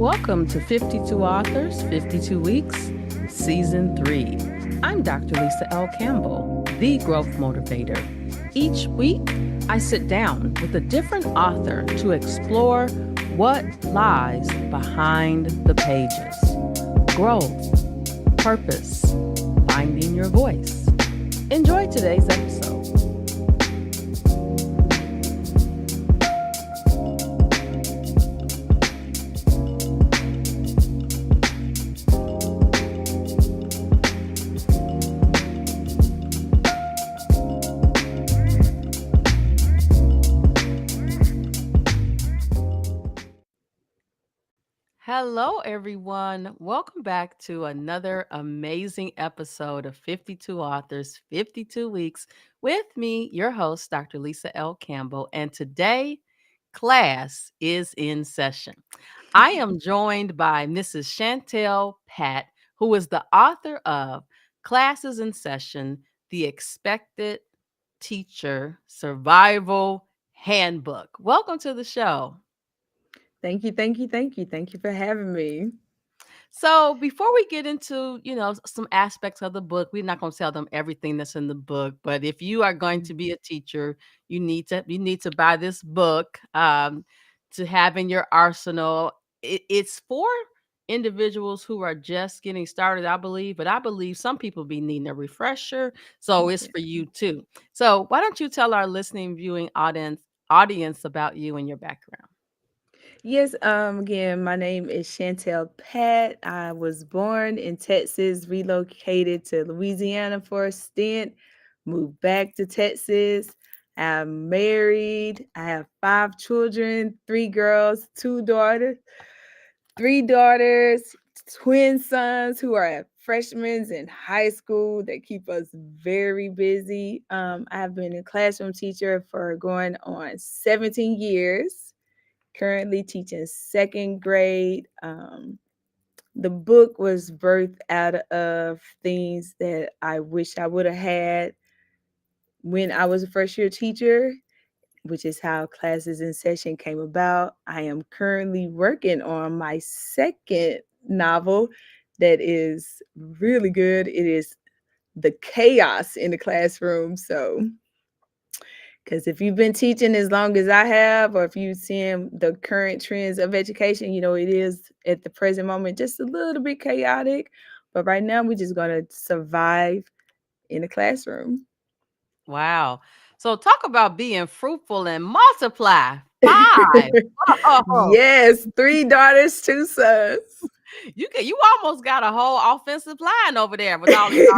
Welcome to 52 Authors, 52 Weeks, Season 3. I'm Dr. Lisa L. Campbell, the Growth Motivator. Each week, I sit down with a different author to explore what lies behind the pages. Growth, purpose, finding your voice. Enjoy today's episode. Hello, everyone. Welcome back to another amazing episode of 52 Authors, 52 Weeks with me, your host, Dr. Lisa L. Campbell. And today, class is in session. I am joined by Mrs. Shantel Patt, who is the author of Classes in Session, the Expected Teacher Survival Handbook. Welcome to the show. Thank you, thank you, thank you. Thank you for having me. So before we get into, some aspects of the book, we're not going to tell them everything that's in the book, but if you are going to be a teacher, you need to buy this book to have in your arsenal. It's for individuals who are just getting started, I believe, but I believe some people be needing a refresher, so it's Yeah. for you too. So why don't you tell our listening viewing audience about you and your background? Yes, again, my name is Shantel Patt. I was born in Texas, relocated to Louisiana for a stint, moved back to Texas. I'm married. I have 5 children, 3 girls, 2 daughters, 3 daughters, twin sons who are freshmen in high school that keep us very busy. I've been a classroom teacher for going on 17 years, currently teaching second grade. The book was birthed out of things that I wish I would have had when I was a first year teacher, which is how Classes in Session came about. I am currently working on my second novel that is really good. It is The Chaos in the Classroom. So, because if you've been teaching as long as I have, or if you've seen the current trends of education, it is at the present moment just a little bit chaotic. But right now, we're just going to survive in the classroom. Wow. So talk about being fruitful and multiply. 5. Oh, Yes, 3 daughters, 2 sons. you almost got a whole offensive line over there with all you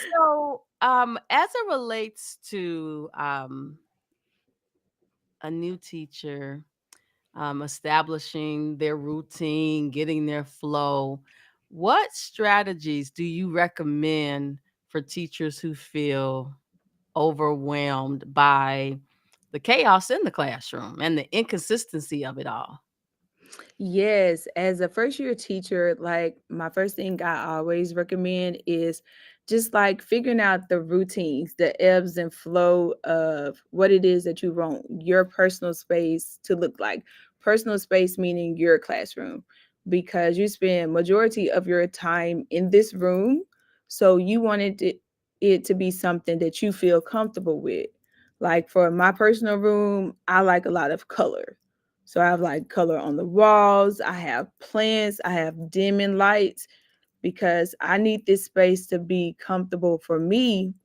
So, as it relates to a new teacher, establishing their routine, getting their flow, what strategies do you recommend for teachers who feel overwhelmed by the chaos in the classroom and the inconsistency of it all? Yes, as a first year teacher, like my first thing I always recommend is just like figuring out the routines, the ebbs and flow of what it is that you want your personal space to look like. Personal space meaning your classroom, because you spend majority of your time in this room, so you wanted it to be something that you feel comfortable with. Like for my personal room, I like a lot of color. So I have like color on the walls, I have plants, I have dimming lights, because I need this space to be comfortable for me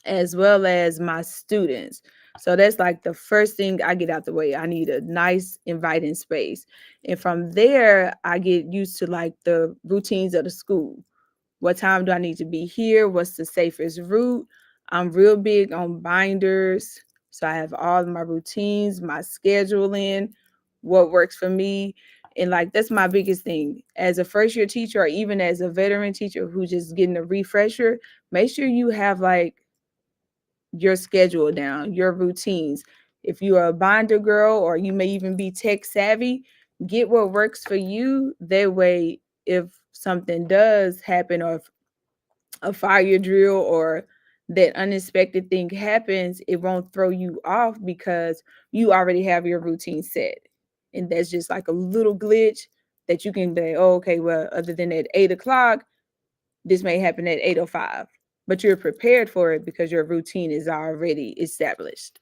as well as my students. So that's like the first thing I get out the way. I need a nice, inviting space. And from there, I get used to like the routines of the school. What time do I need to be here? What's the safest route? I'm real big on binders. So I have all of my routines, my scheduling, what works for me. And like that's my biggest thing. As a first year teacher, or even as a veteran teacher who's just getting a refresher, make sure you have like your schedule down, your routines. If you are a binder girl or you may even be tech savvy, get what works for you. That way, if something does happen, or if a fire drill or that unexpected thing happens, it won't throw you off because you already have your routine set. and that's just like a little glitch that you can say, oh, okay, well, other than at 8 o'clock, this may happen at 8:05, but you're prepared for it because your routine is already established.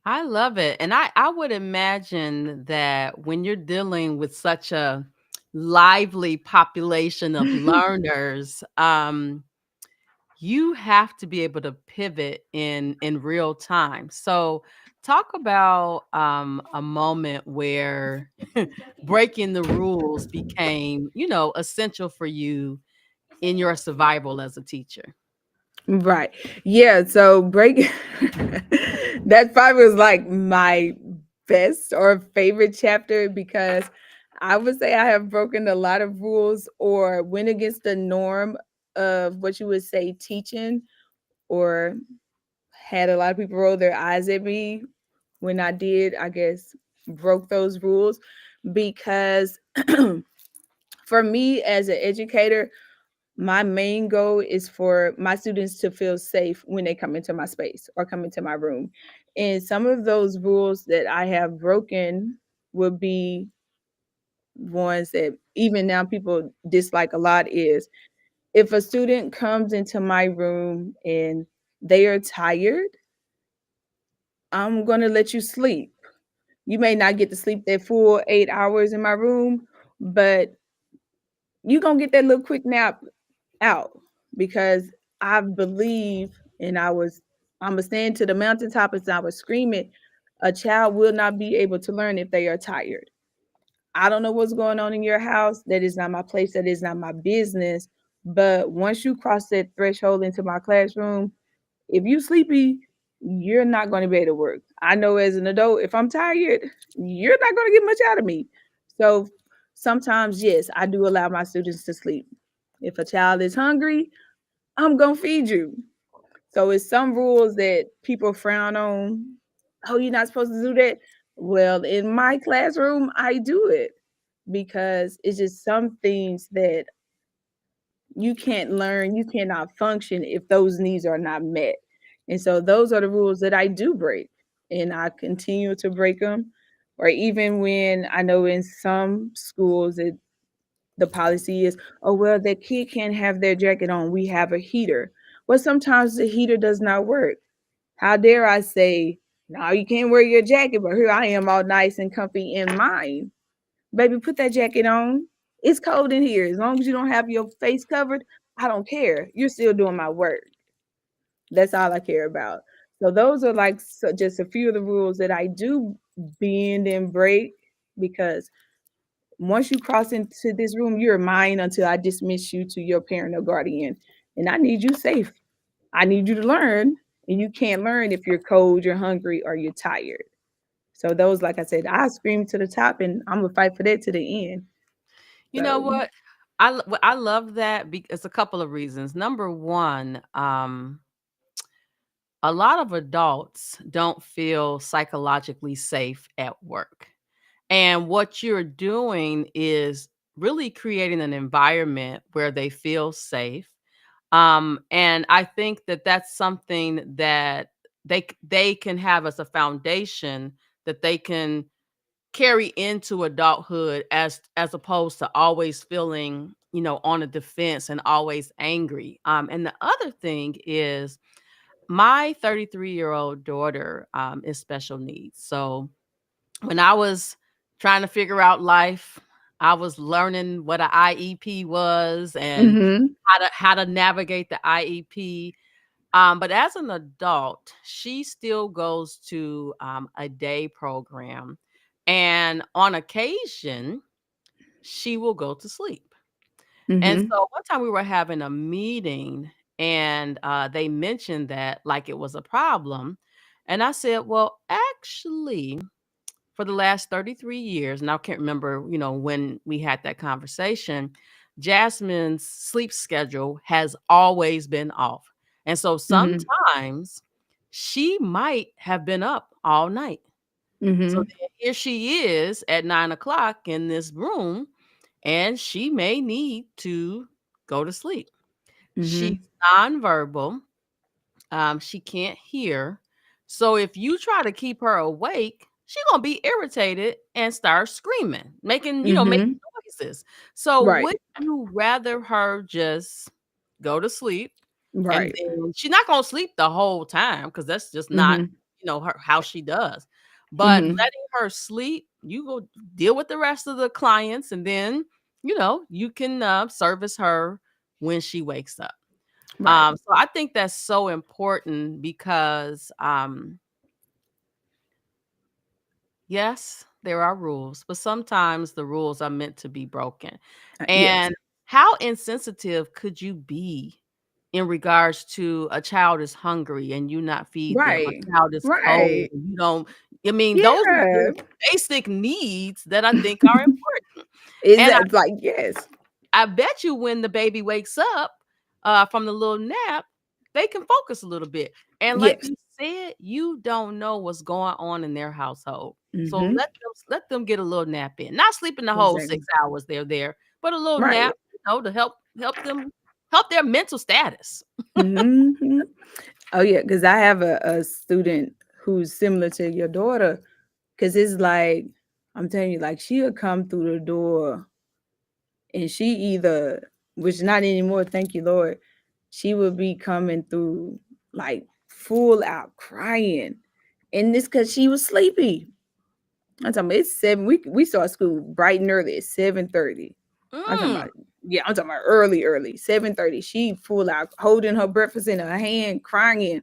I love it. And I would imagine that when you're dealing with such a lively population of learners, you have to be able to pivot in real time. So talk about a moment where breaking the rules became, essential for you in your survival as a teacher. Right. Yeah. So break that probably was like my best or favorite chapter because I would say I have broken a lot of rules or went against the norm of what you would say teaching, or had a lot of people roll their eyes at me when I did, I guess, broke those rules because for me as an educator, my main goal is for my students to feel safe when they come into my space or come into my room. And some of those rules that I have broken would be ones that even now people dislike a lot is if a student comes into my room and they are tired, I'm going to let you sleep. You may not get to sleep that full 8 hours in my room, but you're going to get that little quick nap out because I believe, and I'm going to stand to the mountaintop as I was screaming, a child will not be able to learn if they are tired. I don't know what's going on in your house. That is not my place. That is not my business. But once you cross that threshold into my classroom, if you sleepy, you're not going to be able to work. I know as an adult, if I'm tired, you're not going to get much out of me. So sometimes, yes, I do allow my students to sleep. If a child is hungry, I'm going to feed you. So it's some rules that people frown on. Oh, you're not supposed to do that. Well, in my classroom, I do it because it's just some things that you can't learn, you cannot function if those needs are not met. And so those are the rules that I do break, and I continue to break them. Or even when I know in some schools the policy is, oh well, the kid can't have their jacket on. We have a heater. Well, sometimes the heater does not work. How dare I say, no, you can't wear your jacket, but here I am all nice and comfy in mine. Baby, put that jacket on. It's cold in here. As long as you don't have your face covered, I don't care. You're still doing my work. That's all I care about. So those are like just a few of the rules that I do bend and break because once you cross into this room, you're mine until I dismiss you to your parent or guardian. And I need you safe. I need you to learn. And you can't learn if you're cold, you're hungry, or you're tired. So those, like I said, I scream to the top and I'm gonna fight for that to the end. You know So what? I love that because a couple of reasons. Number one, a lot of adults don't feel psychologically safe at work. And what you're doing is really creating an environment where they feel safe. And I think that that's something that they can have as a foundation that they can carry into adulthood as opposed to always feeling, on the defense and always angry. And the other thing is my 33-year-old daughter is special needs. So when I was trying to figure out life, I was learning what an IEP was and mhm, how to navigate the IEP. But as an adult, she still goes to a day program, and on occasion, she will go to sleep. And mhm, so one time we were having a meeting, and they mentioned that like it was a problem, and I said, "Well, actually." For the last 33 years, and I can't remember, when we had that conversation, Jasmine's sleep schedule has always been off. And so mhm, sometimes she might have been up all night. So mhm, then here she is at 9 o'clock in this room, and she may need to go to sleep. She's mhm, nonverbal. She can't hear. So if you try to keep her awake, she gonna be irritated and start screaming, making Mhm. noises. So would Right. you rather her just go to sleep and Right. then she's not gonna sleep the whole time because that's just not, Mhm. her how she does. But Mhm. letting her sleep, you go deal with the rest of the clients and then, you can service her when she wakes up. Right. So I think that's so important because yes, there are rules, but sometimes the rules are meant to be broken. Yes. And how insensitive could you be in regards to a child is hungry and you not feed them, Right. a child is cold Right. and you don't. I mean, those are Yeah. just basic needs that I think are important. Is And that like yes. I bet you when the baby wakes up, from the little nap, they can focus a little bit. And like Yes. you said, you don't know what's going on in their household. So Mhm. let them get a little nap in. Not sleeping the whole Exactly. 6 hours they're there, but a little Right. nap, to help them help their mental status. Mhm. Oh, yeah, because I have a student who's similar to your daughter. Because it's like, I'm telling you, like, she'll come through the door and she either which not anymore, thank you, Lord. She would be coming through, like, full out crying, and it's because she was sleepy. I'm talking about it's 7 we start school bright and early at 7:30. I'm talking Mm. about yeah, I'm talking about early, early, 7:30. She full out holding her breakfast in her hand, crying.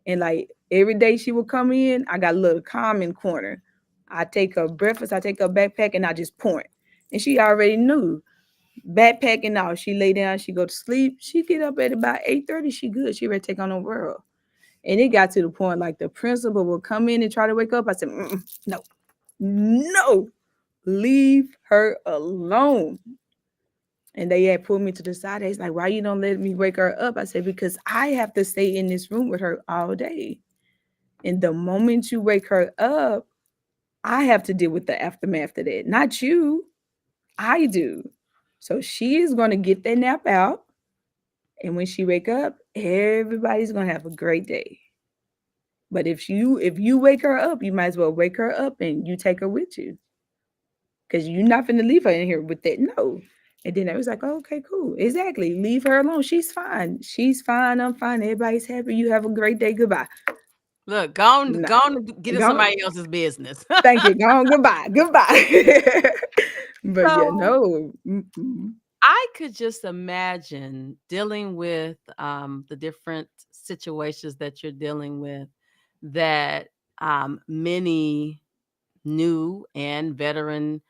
And like every day she would come in, I got a little calming corner. I take her breakfast, I take her backpack, and I just point. And she already knew. Backpack and all. She lay down, she go to sleep. She get up at about 8:30. She good. She ready to take on the world. And it got to the point like the principal would come in and try to wake up. I said, no, no, leave her alone. And they had pulled me to the side. It's like, why you don't let me wake her up? I said, because I have to stay in this room with her all day. And the moment you wake her up, I have to deal with the aftermath of that. Not you. I do. So she is going to get that nap out. And when she wake up, everybody's going to have a great day. But if you wake her up, you might as well wake her up and you take her with you. Because you're not going to leave her in here with that. No. And then I was like, oh, okay, cool. Exactly. Leave her alone. She's fine. She's fine. I'm fine. Everybody's happy. You have a great day. Goodbye. Look, go on and get in No, somebody else's business. thank you. Go on. Goodbye. Goodbye. But yeah, So no. Mm-mm. I could just imagine dealing with the different situations that you're dealing with that many new and veteran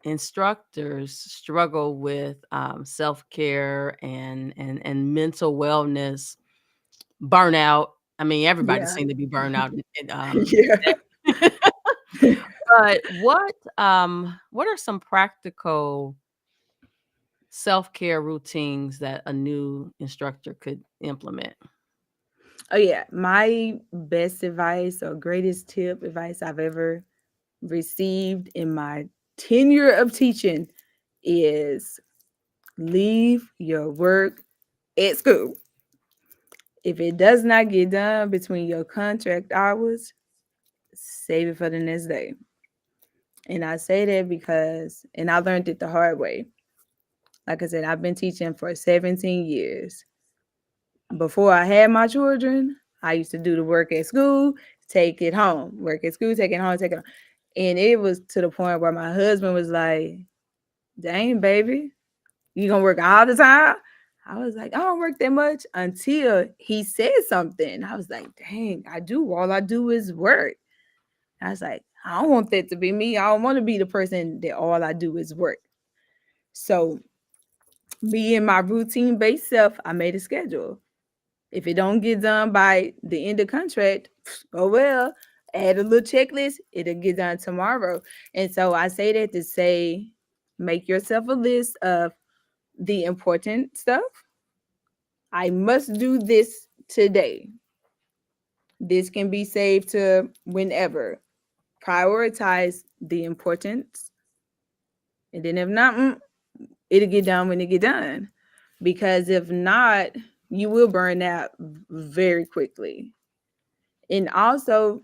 instructors struggle with self-care and mental wellness, burnout. I mean, everybody Yeah. seems to be burnout. Yeah. But what are some practical self-care routines that a new instructor could implement? Oh yeah. My best advice or greatest tip advice I've ever received in my tenure of teaching is leave your work at school. If it does not get done between your contract hours, save it for the next day. And I say that because, and I learned it the hard way. Like I said, I've been teaching for 17 years. Before I had my children, I used to do the work at school, take it home, work at school, take it home, take it home. And it was to the point where my husband was like, dang, baby, you gonna work all the time? I was like, I don't work that much until he said something. I was like, dang, I do. All I do is work. I was like, I don't want that to be me. I don't want to be the person that all I do is work. So, being my routine based self, I made a schedule. If it don't get done by the end of contract, oh well, add a little checklist, it'll get done tomorrow. And so I say that to say, make yourself a list of the important stuff. I must do this today. This can be saved to whenever. Prioritize the importance. And then if not, it'll get done when it get done. Because if not, you will burn out very quickly. And also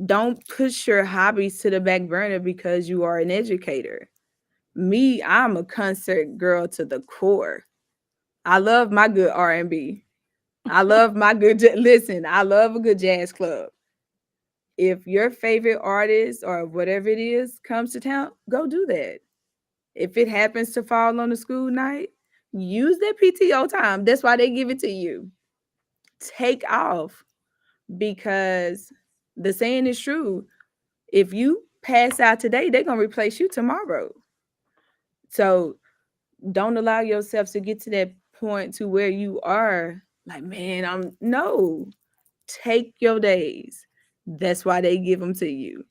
Don't push your hobbies to the back burner because you are an educator. Me, I'm a concert girl to the core. I love my good R&B. I love my good listen, I love a good jazz club. If your favorite artist or whatever it is comes to town, go do that. If it happens to fall on a school night, use that PTO time. That's why they give it to you. Take off because the saying is true. If you pass out today, they're going to replace you tomorrow. So don't allow yourself to get to that point to where you are like, man, I'm no. Take your days. That's why they give them to you.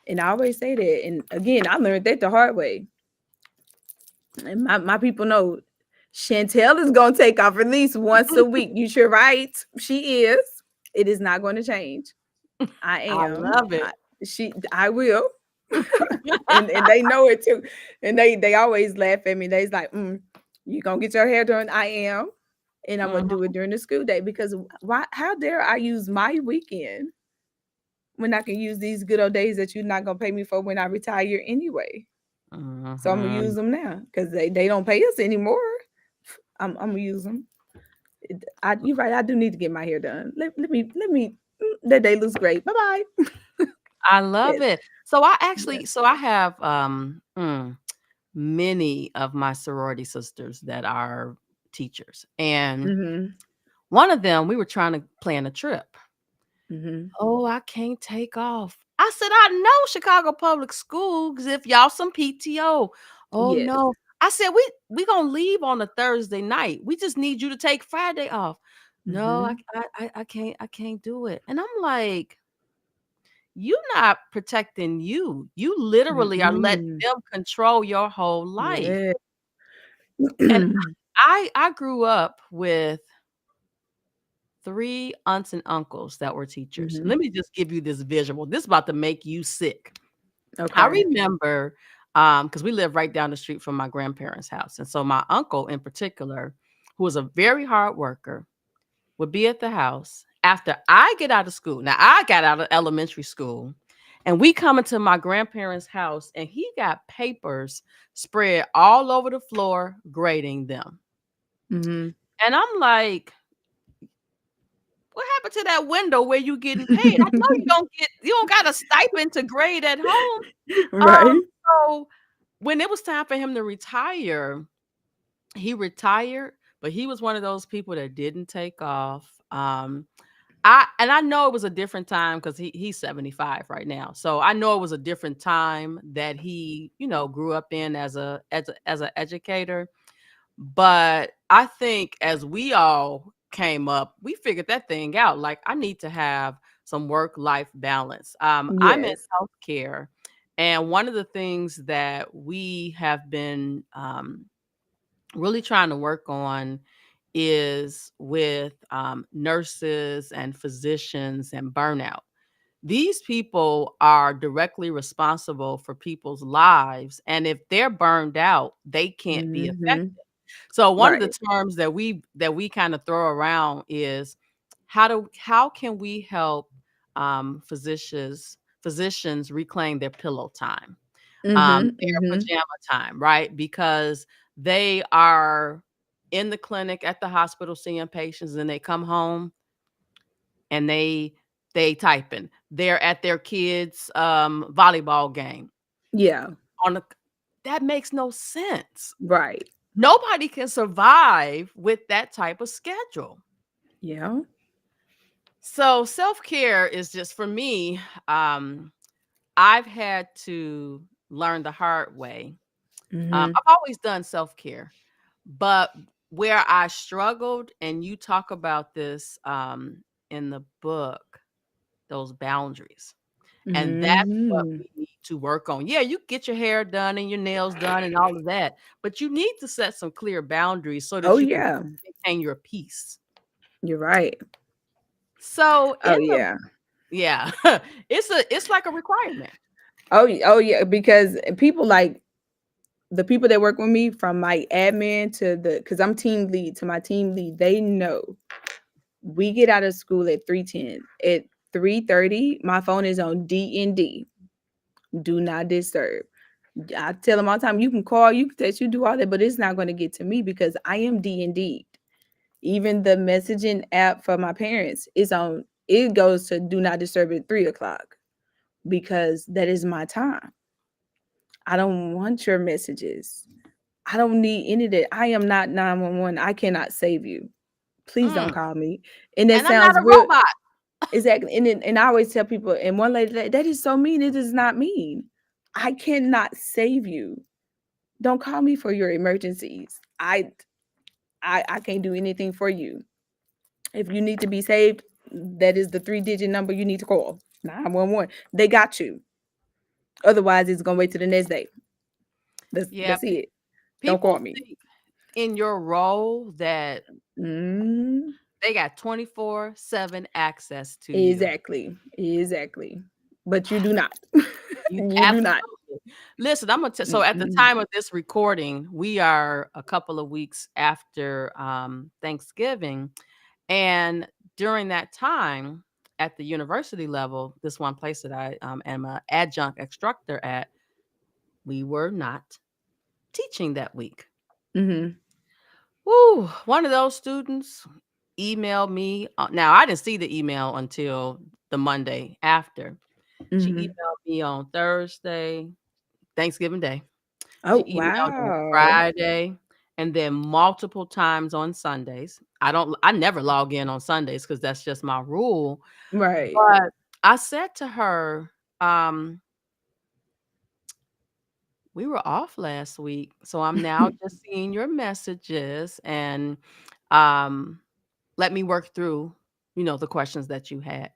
And I always say that. And again, I learned that the hard way. And my people know Shantel is gonna take off at least once a week. You should right. She is. It is not going to change. I I am. love it. I will. And they know it too. And they always laugh at me. They's like, you gonna get your hair done? I am. And I'm gonna do Mhm, it during the school day because why how dare I use my weekend when I can use these good old days that you're not gonna pay me for when I retire anyway. So I'm gonna use mhm. them now because they don't pay us anymore. I'm gonna use them. You're right. I do need to get my hair done. Let me. That day looks great. Bye bye. I love Yes. it. So I Yes. actually so I have, many of my sorority sisters that are teachers, and Mhm. one of them, we were trying to plan a trip. Mhm. "Oh, I can't take off." I said, "I know Chicago Public Schools if y'all some PTO." "Oh, Yes. no." I said, "We gonna leave on a Thursday night. We just need you to take Friday off." "No, Mhm. I can't do it." And I'm like, "You not protecting you. You literally are letting Mm-mm. them control your whole life." Yeah. And I grew up with 3 aunts and uncles that were teachers. Mhm. Let me just give you this visual. This is about to make you sick. I Okay. remember, because we live right down the street from my grandparents' house, and so my uncle in particular, who was a very hard worker, would be at the house after I get out of school. Now, I got out of elementary school, and we come into my grandparents' house, and he got papers spread all over the floor, grading them. Mhm. And I'm like, "What happened to that window where you getting paid? I know you don't got a stipend to grade at home." Right. So when it was time for him to retire, he retired, but he was one of those people that didn't take off. I know it was a different time because he's 75 right now. So I know it was a different time that he, grew up in as a educator. But I think as we all came up, we figured that thing out. Like, I need to have some work-life balance. I'm in Yes. healthcare, and one of the things that we have been really trying to work on is with nurses and physicians and burnout. These people are directly responsible for people's lives, and if they're burned out, they can't be effective. Mhm. So one of the Right. terms that we kind of throw around is how can we help physicians reclaim their pillow time, Mhm. their Mhm. pajama time, right? Because they are in the clinic at the hospital seeing patients, and they come home and they typing. They're at their kids' volleyball game Yeah. on the that makes no sense. Right. Nobody can survive with that type of schedule. Yeah. So self-care is just for me, um, I've had to learn the hard way. Mhm. I've always done self-care, but where I struggled, and you talk about this in the book, those boundaries. And that's what Mhm. we need to work on. Yeah, you get your hair done and your nails done and all of that, but you need to set some clear boundaries so Oh that you can yeah. maintain your peace. You're right. So Oh in the yeah. yeah, it's like a requirement. Oh yeah. Because people like the people that work with me from my admin to the because I'm team lead to my team lead, they know we get out of school at 3:10. At 3:30, my phone is on DND. Do not disturb. I tell them all the time, you can call, you can text, you do all that, but it's not going to get to me because I am D&D. Even the messaging app for my parents is on, it goes to do not disturb at 3 o'clock because that is my time. I don't want your messages. I don't need any of that. I am not 911. I cannot save you. Please don't Mm. call me. And that And I'm not sounds a real. robot. Exactly. And I always tell people, and one lady, that is so mean. It is not mean. I cannot save you. Don't call me for your emergencies. I can't do anything for you. If you need to be saved, that is the 3-digit number you need to call. 911. They got you. Otherwise, it's gonna wait till the next day. Yeah, That's it. Don't call people me. think in your role that Mm, they got 24/7 access to you. exactly. Exactly. But you do not. You You do not. absolutely. Listen, I'm gonna so at the Mm-mm. time of this recording, we are a couple of weeks after Thanksgiving. And during that time at the university level, this one place that I am an adjunct instructor at, we were not teaching that week. Mhm. Woo! One of those students emailed me. Now, I didn't see the email until the Monday after. She Mhm. emailed me on Thursday, Thanksgiving Day. Oh, She emailed on wow. Friday and then multiple times on Sundays. I never log in on Sundays because that's just my rule. Right. But I said to her, we were off last week, so I'm now just seeing your messages and um let me work through, the questions that you had.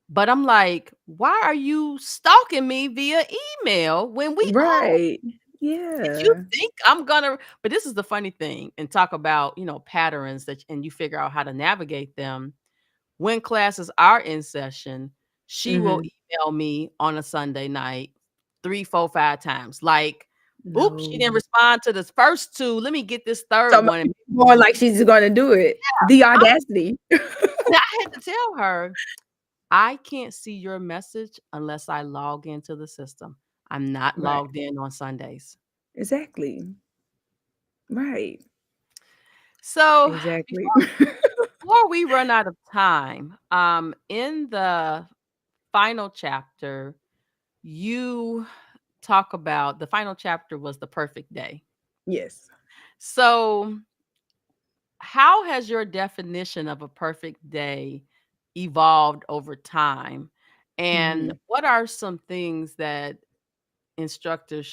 But I'm like, why are you stalking me via email when we off? Right. Did you Yeah. think I'm gonna but this is the funny thing and talk about, patterns that and you figure out how to navigate them. When classes are in session, she will Mhm. email me on a Sunday night 3, 4, 5 times. Like, "Oops, she No. didn't respond to the first 2. Let me get this 3rd So one." more like she's gonna do it. The audacity. And I had to tell her, "I can't see your message unless I log into the system. I'm not Right. logged in on Sundays." Exactly. Right. So, Exactly. before we run out of time, in the final chapter, you talk about the final chapter was the perfect day. Yes. So, how has your definition of a perfect day evolved over time? And Mhm. what are some things that instructors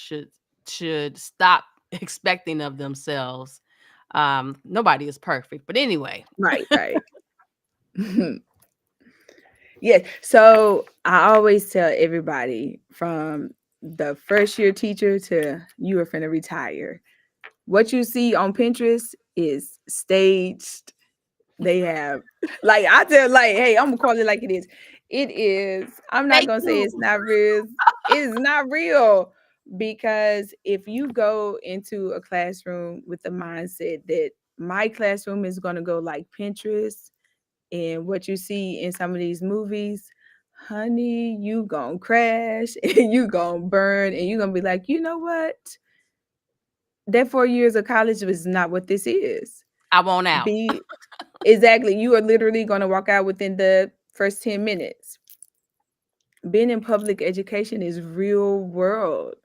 should stop expecting of themselves? Nobody is perfect, but anyway. Right, right. Yes. So I always tell everybody from the first year teacher to you are finna retire. What you see on Pinterest is staged. They have like I tell like, hey, I'm gonna call it like it is. It is, I'm not Fake gonna say it's news. not real. It is not real because if you go into a classroom with the mindset that my classroom is gonna go like Pinterest and what you see in some of these movies, honey, you gonna crash and you gonna burn and you gonna be like, you know what? That 4 years of college was not what this is. I want out. Be exactly. You are literally going to walk out within the first 10 minutes. Being in public education is real world.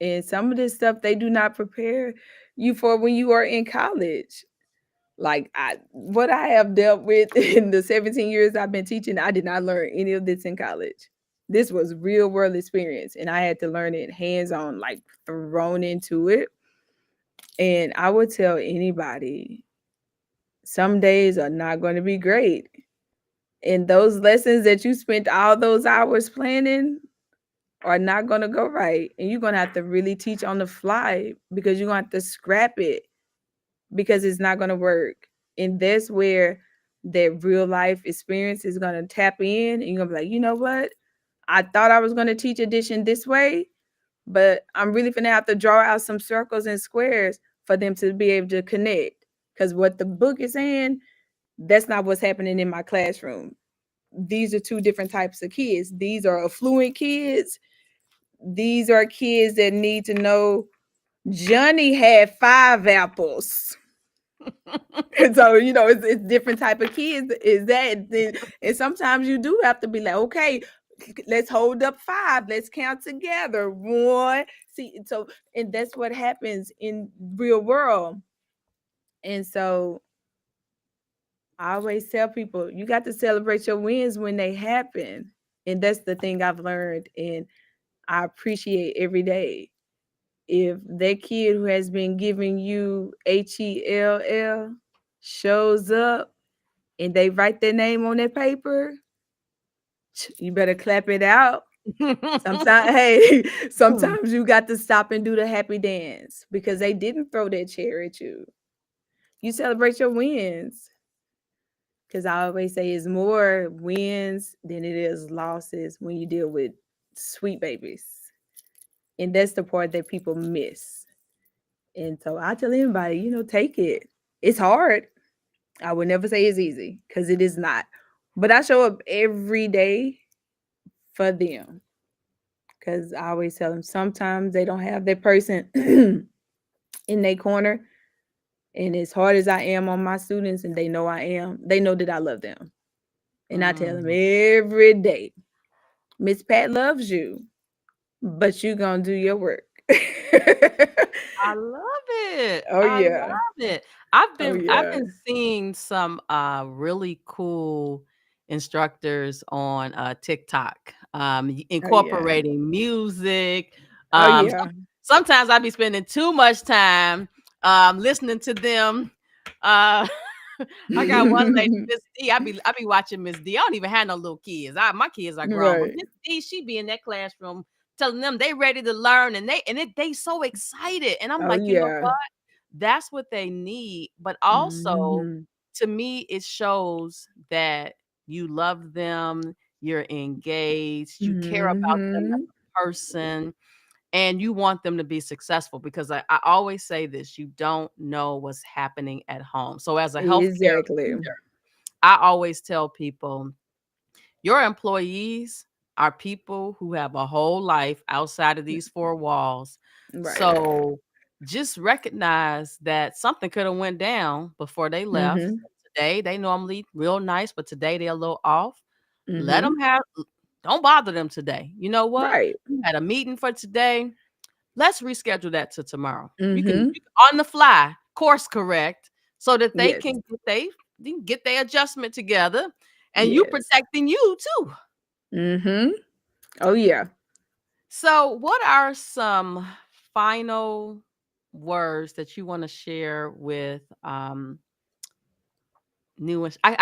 And some of this stuff they do not prepare you for when you are in college. Like what I have dealt with in the 17 years I've been teaching, I did not learn any of this in college. This was real world experience and I had to learn it hands on, like thrown into it. And I would tell anybody some days are not going to be great. And those lessons that you spent all those hours planning are not going to go right. And you're going to have to really teach on the fly because you're going to have to scrap it because it's not going to work. And that's where that real life experience is going to tap in. And you're going to be like, you know what? I thought I was going to teach addition this way, but I'm really going to have to draw out some circles and squares for them to be able to connect. Because what the book is saying, that's not what's happening in my classroom. these are two different types of kids. These are affluent kids. These are kids that need to know Johnny had 5 apples. And so, it's different type of kids. Is that and sometimes you do have to be like, okay, let's hold up 5. Let's count together. 1. See, so and that's what happens in real world. And so I always tell people you got to celebrate your wins when they happen. And that's the thing I've learned and I appreciate every day. If that kid who has been giving you HELL shows up and they write their name on that paper, you better clap it out. Sometimes, hey, sometimes you got to stop and do the happy dance because they didn't throw that chair at you. You celebrate your wins. Because I always say it's more wins than it is losses when you deal with sweet babies. And that's the part that people miss. And so I tell anybody, take it. It's hard. I would never say it's easy because it is not. But I show up every day for them because I always tell them sometimes they don't have that person in their corner. And as hard as I am on my students, and they know I am, they know that I love them. And I tell them Mm. every day, Miss Pat loves you, but you gonna do your work. I love it. Oh I yeah. love it. I've Oh been I've yeah. been seeing some really cool instructors on TikTok Oh yeah. incorporating music. Oh Some, yeah. sometimes I be spending too much time listening to them. Uh I got one lady, Miss D. I be watching Miss D. I don't even have no little kids. My kids are grown, but Right. Miss D, she be in that classroom telling them they ready to learn and they so excited. And I'm Oh like, you know yeah. what? That's what they need. But also Mhm. to me, it shows that you love them, you're engaged, you care about them as Mhm. a person, and you want them to be successful because I always say this, you don't know what's happening at home. So as a healthcare Exactly. leader, I always tell people your employees are people who have a whole life outside of these 4 walls. Right. So just recognize that something could have went down before they left. Mhm. Today they normally real nice, but today they're a little off. Let them Mhm. have don't bother them today. You know what? Right. You had a meeting for today. Let's reschedule that to tomorrow. Mhm. You can on the fly course correct so that they Yes. can get their adjustment together and you Yes. protecting you too. Mhm. Oh yeah. So, what are some final words that you want to share with I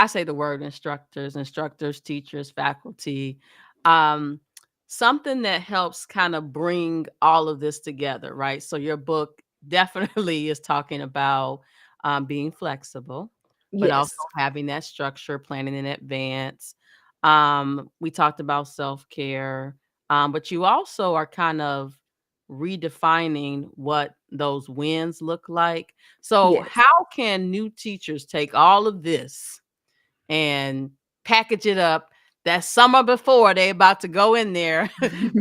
say the word instructors, teachers, faculty, um, something that helps kind of bring all of this together, right? So your book definitely is talking about being flexible, but also Yes. having that structure, planning in advance. We talked about self-care, but you also are kind of redefining what those wins look like. So, Yes. how can new teachers take all of this and package it up that summer before they about to go in there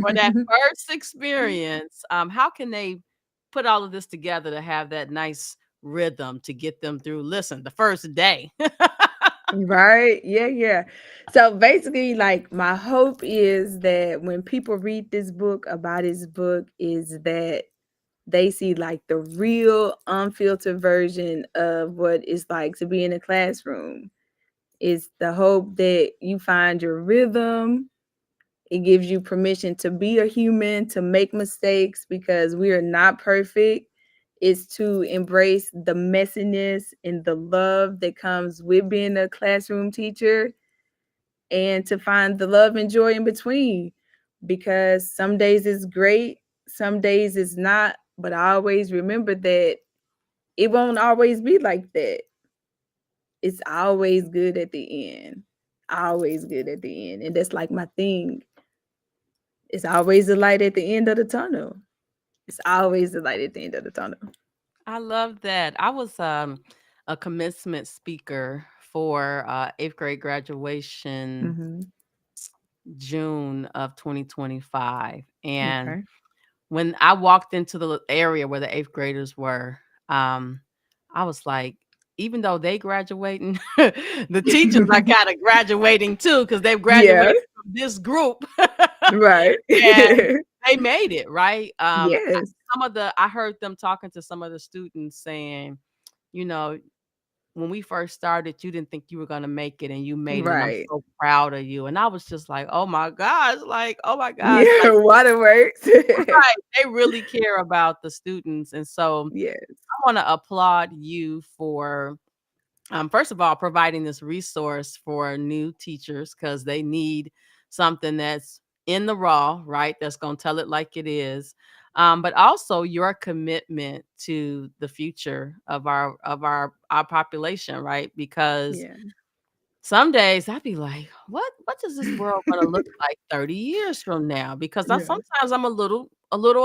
for that first experience? How can they put all of this together to have that nice rhythm to get them through? Listen, the first day. Right. Yeah, yeah. So basically, like my hope is that when people read this book about his book, is that they see like the real unfiltered version of what it's like to be in a classroom. It's the hope that you find your rhythm. It gives you permission to be a human, to make mistakes because we are not perfect. Is to embrace the messiness and the love that comes with being a classroom teacher and to find the love and joy in between because some days it's great, some days it's not. But I always remember that it won't always be like that. It's always good at the end. Always good at the end. And that's like my thing. It's always the light at the end of the tunnel. It's always the light at the end of the tunnel. I love that. I was a commencement speaker for 8th grade graduation Mhm. June of 2025. And Okay. when I walked into the area where the 8th graders were, um, I was like, even though they graduating, the teachers are kinda graduating too, because 'cause they've Yeah, graduated from this group. right. And they made it, right? Yes, I heard them talking to some of the students saying, you know, "When we first started, you didn't think you were gonna make it, and you made it, and I'm right. so proud of you." And I was just like, "Oh my gosh," like, "Oh my gosh," Yeah, like waterworks. right, they really care about the students, and so Yes, I wanna applaud you for, first of all, providing this resource for new teachers because they need something that's in the raw, right? That's gonna tell it like it is. But also your commitment to the future of our population, right? Because yeah. some days I'd be like, what is this world gonna look like 30 years from now? Because Yeah, sometimes I'm a little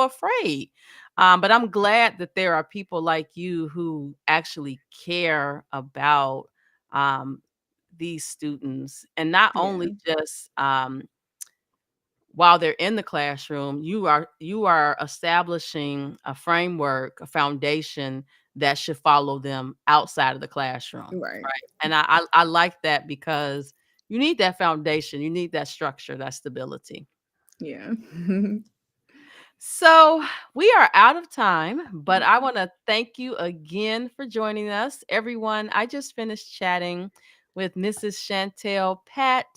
afraid. But I'm glad that there are people like you who actually care about um, these students, and not only yeah, just while they're in the classroom, you are establishing a framework, a foundation that should follow them outside of the classroom, right. right? And I like that because you need that foundation, you need that structure, that stability. Yeah. So we are out of time, but I want to thank you again for joining us. Everyone, I just finished chatting with Mrs. Shantel Patt,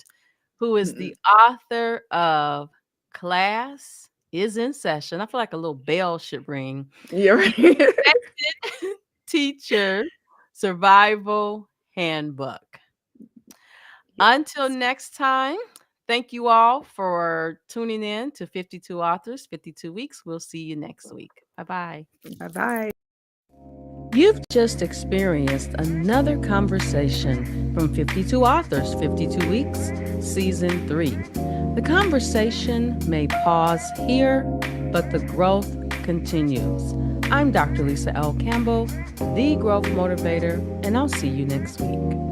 who is Mm-mm. the author of Class is in Session. I feel like a little bell should ring. You're The right. Expectant Teacher Survival Handbook. Until Yes. next time, thank you all for tuning in to 52 Authors, 52 Weeks. We'll see you next week. Bye bye. Bye-bye. You've just experienced another conversation from 52 Authors, 52 Weeks, Season 3. The conversation may pause here, but the growth continues. I'm Dr. Lisa L. Campbell, the Growth Motivator, and I'll see you next week.